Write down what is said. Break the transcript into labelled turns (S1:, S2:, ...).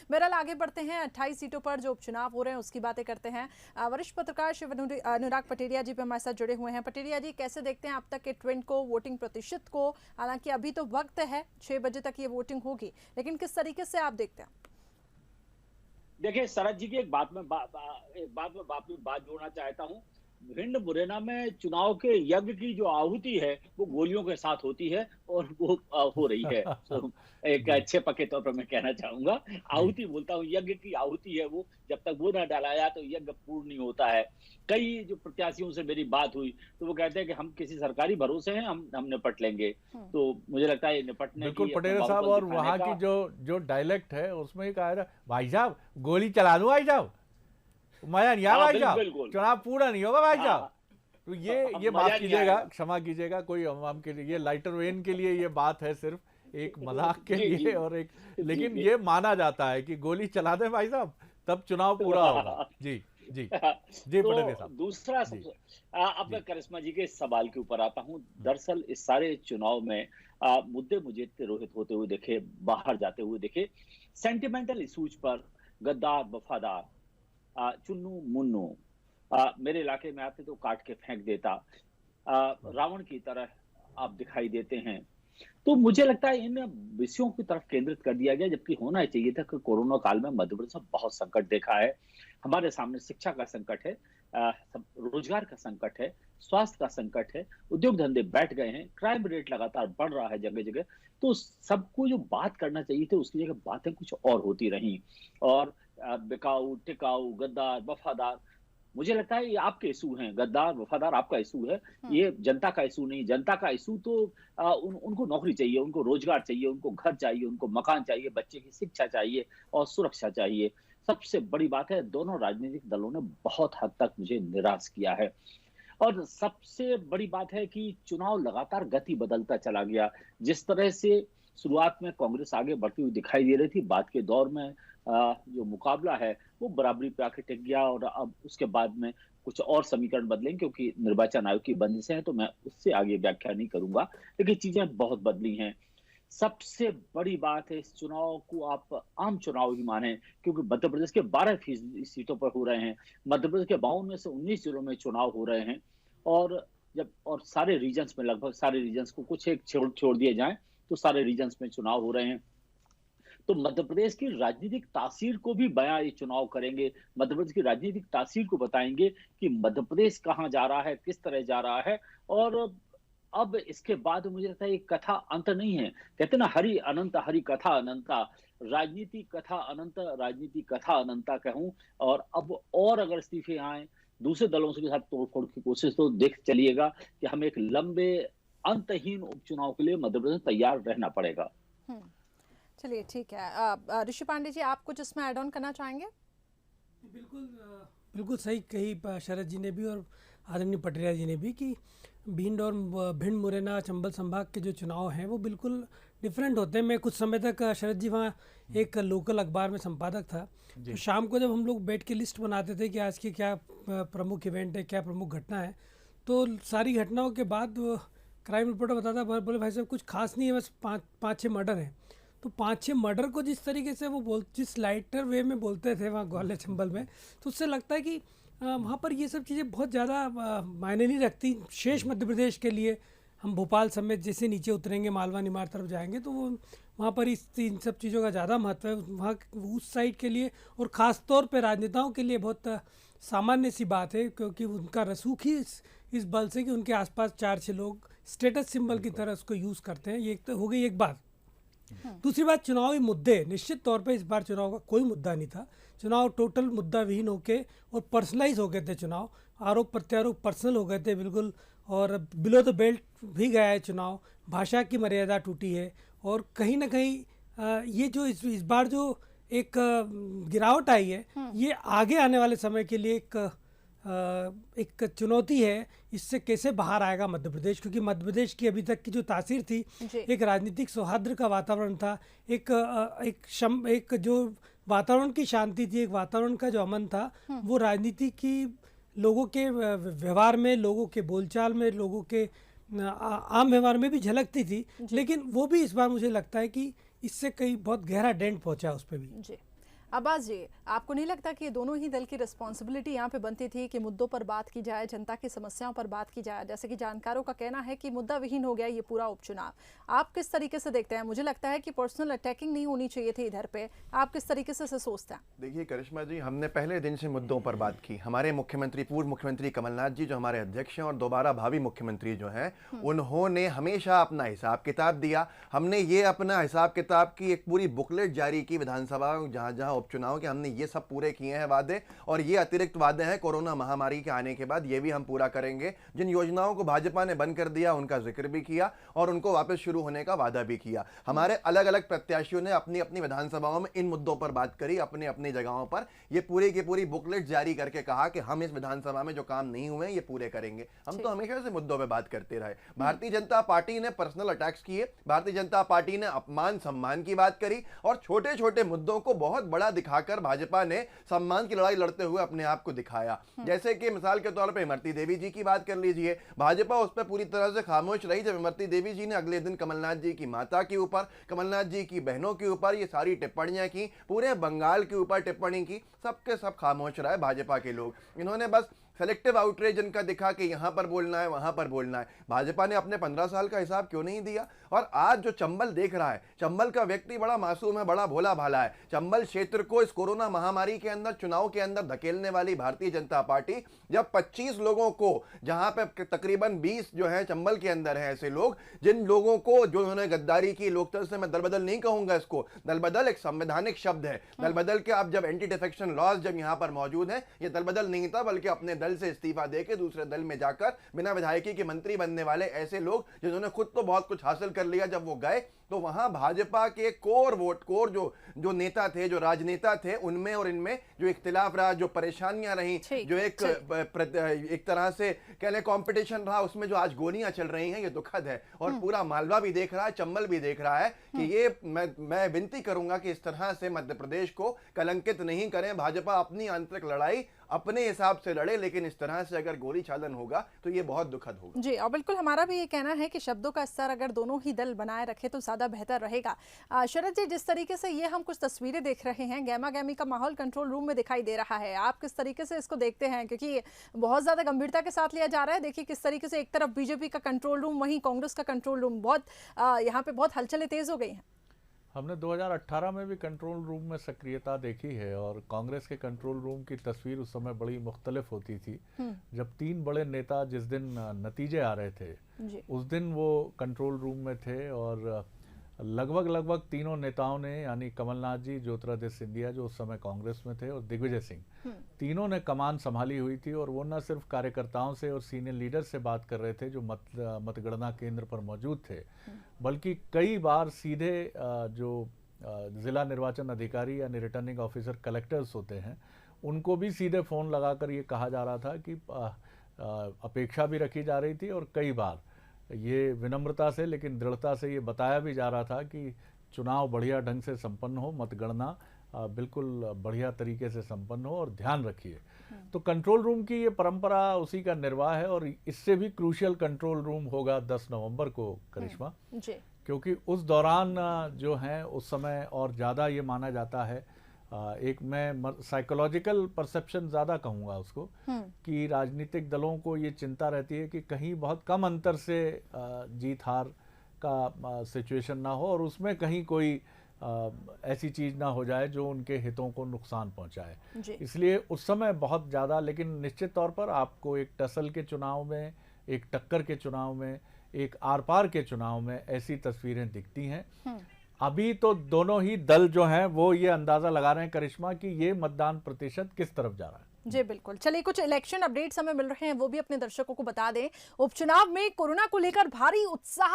S1: बहरहाल आगे बढ़ते हैं, 28 सीटों पर जो उपचुनाव हो रहे हैं उसकी बातें करते हैं। वरिष्ठ पत्रकार शिव अनुराग पटेरिया जी भी हमारे साथ जुड़े हुए हैं। पटेरिया जी, कैसे देखते हैं अब तक के ट्रेंड को, वोटिंग प्रतिशत को? हालांकि अभी तो वक्त है, 6 बजे तक ये वोटिंग होगी, लेकिन किस तरीके से आप देखते हैं?
S2: देखिए, शरद जी की एक बात में बात जोड़ना चाहता हूँ। भिंड मुरैना में चुनाव के यज्ञ की जो आहुति है वो गोलियों के साथ होती है और वो हो रही है। तो एक
S3: जी,
S2: अच्छे पक्के तौर पर मैं कहना चाहूंगा,
S3: जी,
S2: आहुति बोलता हूँ, यज्ञ की आहुति है वो। जब तक वो ना डाला तो यज्ञ पूर्ण नहीं होता है। कई जो प्रत्याशियों से मेरी बात हुई तो वो कहते हैं कि हम किसी सरकारी भरोसे हैं, हम निपट लेंगे। तो मुझे लगता है ये निपटने
S3: बिल्कुल
S2: की, अपना
S3: पटेल साहब।
S2: बाहुबल
S3: और
S2: दिखाने
S3: वहाँ
S2: का।
S3: की जो जो डायलेक्ट है उसमें ही कहा था, भाई साहब गोली चला दूं भाई साहब, मजा नहीं आया
S2: हाँ,
S3: भाई
S2: बिल्कुल
S3: साहब,
S2: बिल्कुल।
S3: चुनाव पूरा नहीं होगा भाई साहब।
S2: हाँ,
S3: तो
S2: हाँ,
S3: ये
S2: मजा
S3: माफ
S2: नहीं
S3: कीजिएगा,
S2: आएगा।
S3: क्षमा कीजिएगा, कोई अवाम के लिए ये लाइटर वेन के लिए ये बात है, सिर्फ एक मजाक के
S2: जी जी
S3: लिए और एक,
S2: जी
S3: लेकिन
S2: जी।
S3: ये माना जाता है कि गोली चला दे भाई साहब तब चुनाव पूरा होगा। जी, जी, जी पटेल
S2: तो
S3: साहब।
S2: दूसरा
S3: जी,
S2: सबसे अब मैं
S3: जी,
S2: करिश्मा जी के इस सवाल के ऊपर आता हूँ। दरअसल इस सारे चुनाव में मुद्दे मुझे तिरोहित होते हुए देखे, बाहर जाते हुए देखे। सेंटिमेंटल इशूज पर गद्दार वफादार, चुन्नू मुन्नू, मेरे इलाके में आते तो काट के फेंक देता, रावण की तरह आप दिखाई देते हैं। तो मुझे लगता है इन विषयों की तरफ केंद्रित कर दिया गया, जबकि होना चाहिए था कि कोरोना काल में मध्य प्रदेश में बहुत संकट देखा है। हमारे सामने शिक्षा का संकट है, रोजगार का संकट है, स्वास्थ्य का संकट है, उद्योग धंधे बैठ गए हैं, क्राइम रेट लगातार बढ़ रहा है जगह जगह। तो सबको जो बात करना चाहिए थी उसकी जगह बातें कुछ और होती रही। और बिकाऊ, टिकाऊ, गद्दार, वफादार, मुझे लगता है ये आपके इशू हैं। गद्दार वफादार आपका इशू है, ये जनता का इशू नहीं। जनता का इशू तो उनको नौकरी चाहिए, उनको रोजगार चाहिए, उनको घर चाहिए, उनको मकान चाहिए, बच्चे की शिक्षा चाहिए और सुरक्षा चाहिए। सबसे बड़ी बात है, दोनों राजनीतिक दलों ने बहुत हद तक मुझे निराश किया है। और सबसे बड़ी बात है कि चुनाव लगातार गति बदलता चला गया। जिस तरह से शुरुआत में कांग्रेस आगे बढ़ती हुई दिखाई दे रही थी, बाद के दौर में जो मुकाबला है वो बराबरी पे आके टिक गया। और अब उसके बाद में कुछ और समीकरण बदलेंगे, क्योंकि निर्वाचन आयोग की बंदिशें हैं, तो मैं उससे आगे व्याख्या नहीं करूंगा। लेकिन चीजें बहुत बदली हैं। सबसे बड़ी बात है, इस चुनाव को आप आम चुनाव ही माने, क्योंकि मध्य प्रदेश के 12% सीटों पर हो रहे हैं। मध्य प्रदेश के 52 में से 19 जिलों में चुनाव हो रहे हैं। और जब और सारे रीजन्स में, लगभग सारे रीजन्स को कुछ एक छोड़ दिए जाए तो सारे रीजन्स में चुनाव हो रहे हैं। तो मध्य प्रदेश की राजनीतिक तासीर को भी बयां ये चुनाव करेंगे। मध्य प्रदेश की राजनीतिक तासीर को बताएंगे कि मध्य प्रदेश कहां जा रहा है, किस तरह जा रहा है। और अब इसके बाद मुझे लगता है ये कथा अंत नहीं है। कहते हैं ना, हरि अनंत हरि कथा अनंता। राजनीति कथा अनंत, राजनीति कथा अनंता कहूं। और अब और अगर इस्तीफे आए दूसरे दलों से के साथ तोड़फोड़ की कोशिश, तो देख चलिएगा कि हमें एक लंबे अंतहीन उपचुनाव के लिए मध्य प्रदेश तैयार रहना पड़ेगा।
S1: चलिए ठीक है। ऋषि पांडे जी, आप कुछ इसमें ऐड ऑन करना चाहेंगे?
S4: बिल्कुल बिल्कुल सही कही शरद जी ने भी और आदरणीय पटेरिया जी ने भी कि भिंड मुरैना चंबल संभाग के जो चुनाव हैं वो बिल्कुल डिफरेंट होते हैं। मैं कुछ समय तक शरद जी वहाँ एक लोकल अखबार में संपादक था, तो शाम को जब हम लोग बैठ के लिस्ट बनाते थे कि आज की क्या प्रमुख इवेंट है, क्या प्रमुख घटना है, तो सारी घटनाओं के बाद क्राइम रिपोर्टर बताता, बोले भाई साहब कुछ खास नहीं है, बस पाँच छः मर्डर हैं। तो 5-6 मर्डर को जिस तरीके से वो जिस लाइटर वे में बोलते थे वहाँ ग्वालियर चंबल में, तो उससे लगता है कि वहाँ पर ये सब चीज़ें बहुत ज़्यादा मायने नहीं रखती शेष मध्य प्रदेश के लिए। हम भोपाल समेत जैसे नीचे उतरेंगे, मालवा निमाड़ तरफ जाएंगे, तो वो वहाँ पर इन सब चीज़ों का ज़्यादा महत्व है वहाँ उस साइड के लिए। और ख़ास तौर पे राजनेताओं के लिए बहुत सामान्य सी बात है, क्योंकि उनका रसूख ही इस बल से कि उनके आसपास 4-6 लोग स्टेटस सिंबल की तरह उसको यूज़ करते हैं। ये तो हो गई एक बात। दूसरी बात, चुनावी मुद्दे, निश्चित तौर पे इस बार चुनाव का कोई मुद्दा नहीं था। चुनाव टोटल मुद्दा विहीन होके और पर्सनलाइज हो गए थे चुनाव, आरोप प्रत्यारोप पर्सनल हो गए थे बिल्कुल। और बिलो द बेल्ट भी गया है चुनाव, भाषा की मर्यादा टूटी है। और कहीं ना कहीं ये जो इस बार जो एक गिरावट आई है, ये आगे आने वाले समय के लिए एक चुनौती है। इससे कैसे बाहर आएगा मध्य प्रदेश, क्योंकि मध्य प्रदेश की अभी तक की जो तासीर थी, एक राजनीतिक सौहार्द का वातावरण था, एक जो वातावरण की शांति थी, एक वातावरण का जो अमन था, वो राजनीति की लोगों के व्यवहार में, लोगों के बोलचाल में, लोगों के आम व्यवहार में भी झलकती थी। लेकिन वो भी इस बार मुझे लगता है कि इससे कई बहुत गहरा डेंट पहुंचा उस पर भी।
S1: जी, अब्बास जी, आपको नहीं लगता कि ये दोनों ही दल की रिस्पॉन्सिबिलिटी यहाँ पे बनती थी कि मुद्दों पर बात की जाए, जनता की समस्याओं पर बात की जाए? जैसे कि जानकारों का कहना है कि मुद्दा विहीन हो गया ये पूरा उपचुनाव। आप किस तरीके से देखते हैं? मुझे लगता है कि पर्सनल अटैकिंग नहीं होनी चाहिए थी इधर पे। आप किस तरीके से इसे सोचते हैं?
S5: देखिए करिश्मा जी, हमने पहले दिन से मुद्दों पर बात की। हमारे मुख्यमंत्री, पूर्व मुख्यमंत्री कमलनाथ जी जो हमारे अध्यक्ष हैं और दोबारा भावी मुख्यमंत्री जो हैं, उन्होंने हमेशा अपना हिसाब किताब दिया। हमने ये अपना हिसाब किताब की एक पूरी बुकलेट जारी की विधानसभा जहाँ जहाँ उपचुनाव के, हमने ये सब पूरे किए हैं वादे, और ये अतिरिक्त वादे हैं कोरोना महामारी के आने के बाद, ये भी हम पूरा करेंगे। जिन योजनाओं को भाजपा ने बंद कर दिया उनका जिक्र भी किया और उनको वापस शुरू होने का वादा भी किया। हमारे अलग अलग प्रत्याशियों ने अपनी अपनी विधानसभाओं में इन मुद्दों पर बात करी, अपनी अपनी जगहों पर ये पूरी की पूरी बुकलेट जारी करके कहा कि हम इस विधानसभा में जो काम नहीं हुए ये पूरे करेंगे। हम तो हमेशा से मुद्दों पे बात करते रहे। भारतीय जनता पार्टी ने पर्सनल अटैक्स किए, भारतीय जनता पार्टी ने अपमान सम्मान की बात करी और छोटे छोटे मुद्दों को बहुत बड़ा दिखाकर भाजपा ने सम्मान की लड़ाई लड़ते हुए अपने आप को दिखाया। जैसे कि मिसाल के तौर पर इमरती देवी जी की बात कर लीजिए, भाजपा उस पर पूरी तरह से खामोश रही जब इमरती देवी जी ने अगले दिन कमलनाथ जी की माता के ऊपर, कमलनाथ जी की बहनों के ऊपर ये सारी टिप्पणियां की, पूरे बंगाल के ऊपर टिप्पणी की। सबके सब खामोश रहे भाजपा के लोग। इन्होंने बस सेलेक्टिव आउटरीच इनका दिखा कि यहां पर बोलना है, वहां पर बोलना है। भाजपा ने अपने 15 साल का हिसाब क्यों नहीं दिया? और आज जो चंबल देख रहा है, चंबल का व्यक्ति बड़ा मासूम है, बड़ा भोला भाला है। चंबल क्षेत्र को इस कोरोना महामारी के अंदर, चुनाव के अंदर धकेलने वाली भारतीय जनता पार्टी, जब 25 लोगों को, जहां पे तकरीबन 20 जो है चंबल के अंदर है ऐसे लोग, जिन लोगों को जो उन्होंने गद्दारी की, लोकतंत्र से मैं दलबदल नहीं कहूंगा इसको, दलबदल एक संवैधानिक शब्द है। दलबदल के आप जब एंटी डिफेक्शन लॉज जब यहां पर मौजूद है, ये दलबदल नहीं था बल्कि अपने दल से इस्तीफा देकर दूसरे दल में जाकर बिना विधायकी के मंत्री बनने वाले ऐसे लोग, जिन्होंने खुद तो बहुत कुछ हासिल कर लिया, जब वो गए तो वहां भाजपा के कोर जो नेता थे, जो राजनेता थे, उनमें और इनमें जो इख्तिलाफ रहा, जो परेशानियां रही, जो एक तरह से कह लें कंपटीशन रहा, उसमें जो आज गोलियां चल रही हैं, ये दुखद है। और पूरा मालवा भी देख रहा है, चंबल भी देख रहा है कि ये मैं विनती करूंगा कि इस तरह से मध्य प्रदेश को कलंकित नहीं करें। भाजपा अपनी आंतरिक लड़ाई अपने हिसाब से लड़े, लेकिन इस तरह से अगर गोली चालन होगा तो ये बहुत दुखद होगा।
S1: जी, और बिल्कुल हमारा भी ये कहना है कि शब्दों का स्तर अगर दोनों ही दल बनाए रखे तो ज़्यादा बेहतर रहेगा। शरद जी, जिस तरीके से ये हम कुछ तस्वीरें देख रहे हैं, गहमा गहमी का माहौल कंट्रोल रूम में दिखाई दे रहा है, आप किस तरीके से इसको देखते हैं? क्योंकि बहुत ज़्यादा गंभीरता के साथ लिया जा रहा है। देखिए किस तरीके से एक तरफ बीजेपी का कंट्रोल रूम, वहीं कांग्रेस का कंट्रोल रूम, बहुत यहाँ पे बहुत हलचलें तेज हो गई हैं।
S3: हमने 2018 में भी कंट्रोल रूम में सक्रियता देखी है और कांग्रेस के कंट्रोल रूम की तस्वीर उस समय बड़ी मुख्तलिफ होती थी। जब 3 बड़े नेता जिस दिन नतीजे आ रहे थे, उस दिन वो कंट्रोल रूम में थे और लगभग तीनों नेताओं ने, यानी कमलनाथ जी, ज्योतिरादित्य सिंधिया जो उस समय कांग्रेस में थे, और दिग्विजय सिंह, तीनों ने कमान संभाली हुई थी। और वो न सिर्फ कार्यकर्ताओं से और सीनियर लीडर से बात कर रहे थे जो मतगणना केंद्र पर मौजूद थे, बल्कि कई बार सीधे जो जिला निर्वाचन अधिकारी यानी रिटर्निंग ऑफिसर, कलेक्टर्स होते हैं, उनको भी सीधे फ़ोन लगाकर ये कहा जा रहा था कि अपेक्षा भी रखी जा रही थी और कई बार ये विनम्रता से लेकिन दृढ़ता से ये बताया भी जा रहा था कि चुनाव बढ़िया ढंग से संपन्न हो, मतगणना बिल्कुल बढ़िया तरीके से संपन्न हो और ध्यान रखिए। तो कंट्रोल रूम की ये परंपरा उसी का निर्वाह है और इससे भी क्रूशियल कंट्रोल रूम होगा 10 नवंबर को, करिश्मा, क्योंकि उस दौरान जो है उस समय और ज़्यादा ये माना जाता है, एक मैं साइकोलॉजिकल परसेप्शन ज़्यादा कहूँगा उसको, कि राजनीतिक दलों को ये चिंता रहती है कि कहीं बहुत कम अंतर से जीत हार का सिचुएशन ना हो और उसमें कहीं कोई ऐसी चीज़ ना हो जाए जो उनके हितों को नुकसान पहुंचाए। इसलिए उस समय बहुत ज़्यादा, लेकिन निश्चित तौर पर आपको एक टसल के चुनाव में, एक टक्कर के चुनाव में, एक आर पार के चुनाव में ऐसी तस्वीरें दिखती हैं। अभी तो दोनों ही दल जो हैं वो ये अंदाजा लगा रहे हैं, करिश्मा, कि ये मतदान प्रतिशत किस तरफ जा रहा है।
S1: जी बिल्कुल। चलिए कुछ इलेक्शन अपडेट्स हमें मिल रहे हैं, वो भी अपने दर्शकों को बता दें। उपचुनाव में कोरोना को लेकर भारी उत्साह